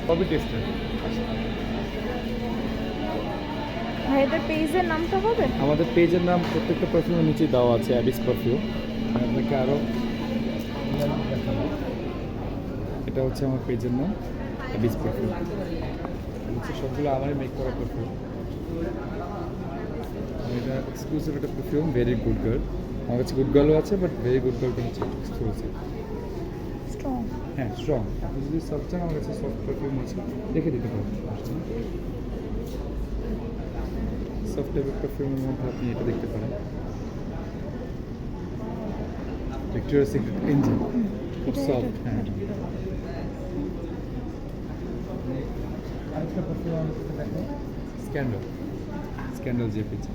সবই টেস্টেড। ভাইদের পেজের নামটা হবে? আমাদের পেজের নাম প্রত্যেকটা পারফিউমের নিচে দেওয়া আছে, অ্যাবিস পারফিউম। আমি আপনাকে আরও দেখাবো। এটা হচ্ছে আমার পেজের নাম, অ্যাবিস পারফিউম। হচ্ছে সবগুলো আমারই মেক করা পারফিউম। এটা এক্সক্লুসিভ একটা পারফিউম, ভেরি গুড গার্ল। আমার কাছে গুড গার্লও আছে, বাট ভেরি গুড গার্লটা হচ্ছে এক্সক্লুসিভ। স্ট্রং। হ্যাঁ, স্ট্রং। আপনি যদি সফট চান, আমার কাছে সফট পারফিউম আছে, রেখে দিতে পারেন। সফট টাইপের পারফিউমের মধ্যে আপনি এটা দেখতে পারেন, ভিক্টোরিয়াস সিক্রেট এঞ্জেল, খুব সফট। হ্যাঁ, আরেকটা পারফিউম আমার কাছে দেখো, স্ক্যান্ডাল। Scandal JPG.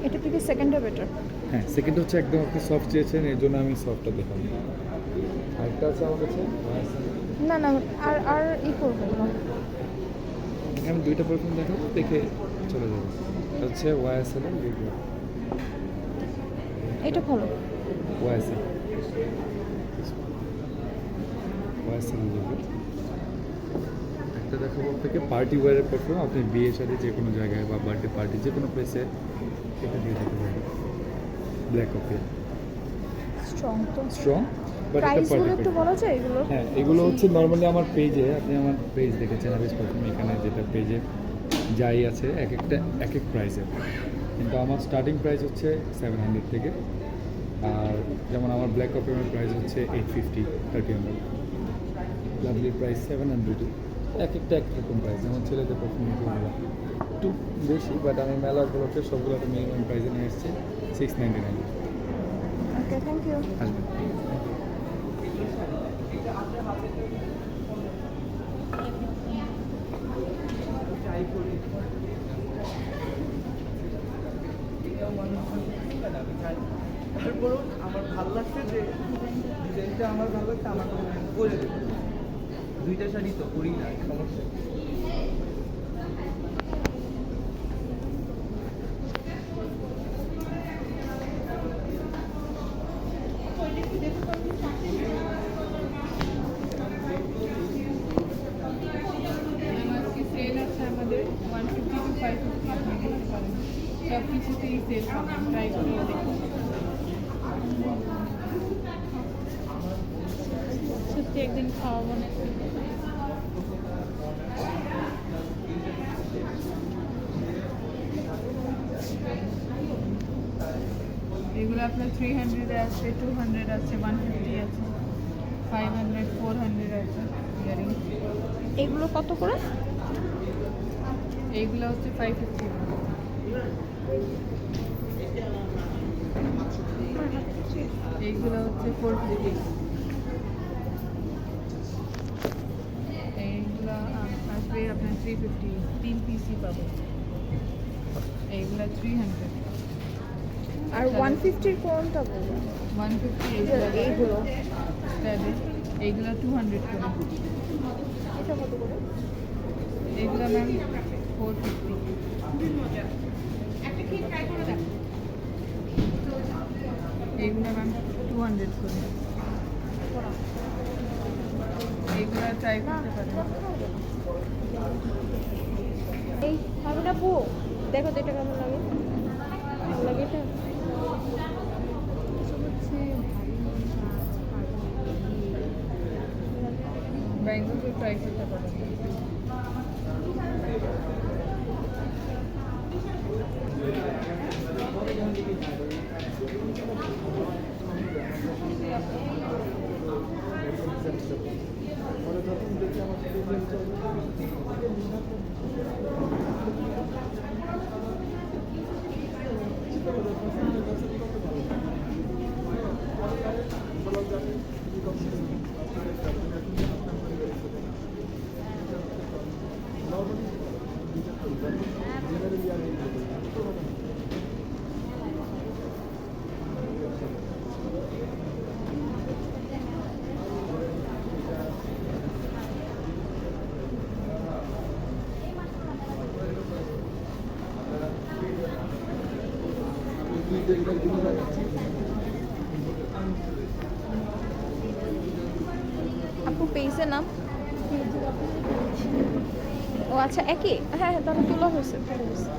এটা থেকে সেকেন্ডটা বেটার। হ্যাঁ, সেকেন্ড হচ্ছে একদম আপনি সফট চেয়েছেন, এর জন্য আমি সফটটা দেখাবো। আরেকটা আছে আমার কাছে, না না, আর আর ই করবেন না। আমি দুইটা পারফিউম দেখাবো, দেখে চলে যাবো। এটা হচ্ছে ওয়াইএসএল এর রিভিউ। এটা ভালো। YSL YSL review. একটা দেখাবো আপনাকে পার্টি ওয়্যারের পারফিউম। আপনি বিয়ে শাদী যে কোনো জায়গায় বা বার্থডে পার্টি যে কোনো প্লেসে এটা দিয়ে দিতে পারবেন। ব্ল্যাক কফি, স্ট্রং তো। স্ট্রং, বাট এটা প্রাইসগুলো একটু পার্টি। বলা যায় এগুলো? হ্যাঁ, এগুলো হচ্ছে নর্মালি আমার পেজে, আপনি আমার পেজ দেখেছেন অ্যাবিস পারফিউম, এখানে যেটা পেজে যাই আছে এক একটা এক এক প্রাইসে। কিন্তু আমার স্টার্টিং প্রাইস হচ্ছে 700 থেকে। আর যেমন আমার ব্ল্যাক পারফিউমের প্রাইস হচ্ছে 850, 30 লাভলির প্রাইস 700। এক একটা এক রকম প্রাইস। যেমন ছেলেদের পারফিউমগুলো একটু বেশি, বাট আমি মেলাগুলোতে সবগুলোতে মিনিমাম প্রাইসে নিয়ে এসেছি 699। ওকে, থ্যাংক ইউ। আসবেন। তারপরও আমার ভালো লাগছে যে ডিজাইনটা আমার ভালো লাগছে, আমার করে দেবো। দুইটা শাড়ি তো করি না, সমস্যা। সেল আছে আমাদের 150 to 550 আপনি দেখতে পারেন, সব কিছুতেই সেল পাবেন, ট্রাই করে দেখুন। সত্যি একদিন খাওয়াবো না। এগুলো আপনার 300 আছে, 200 আছে, 150 আছে, 500, 400 আছে ইয়ারিং। এগুলো কত করে? এইগুলো হচ্ছে 550। এইগুলো হচ্ছে 450। এইগুলো আসবে আপনার 350, 3 পিসই পাবেন। এইগুলো 300। আর 150 কোনটা বলবেন? 150 এইগুলো এইগুলো 200 করে। এটা কত করে? এইগুলো ম্যাম 450। এইগুলো ম্যাম 200 করে। এইগুলো ট্রাই করতে পারেন। এই হবে না বউ, দেখো তো এটা কেমন লাগে। ভালো লাগে এটা? ব্যাঙ্গলসও ট্রাই করতে পারেন। আপু পেজের নাম? ও আচ্ছা, একই। হ্যাঁ হ্যাঁ, তাহলে তোলা হয়েছে, তোলা হয়েছে।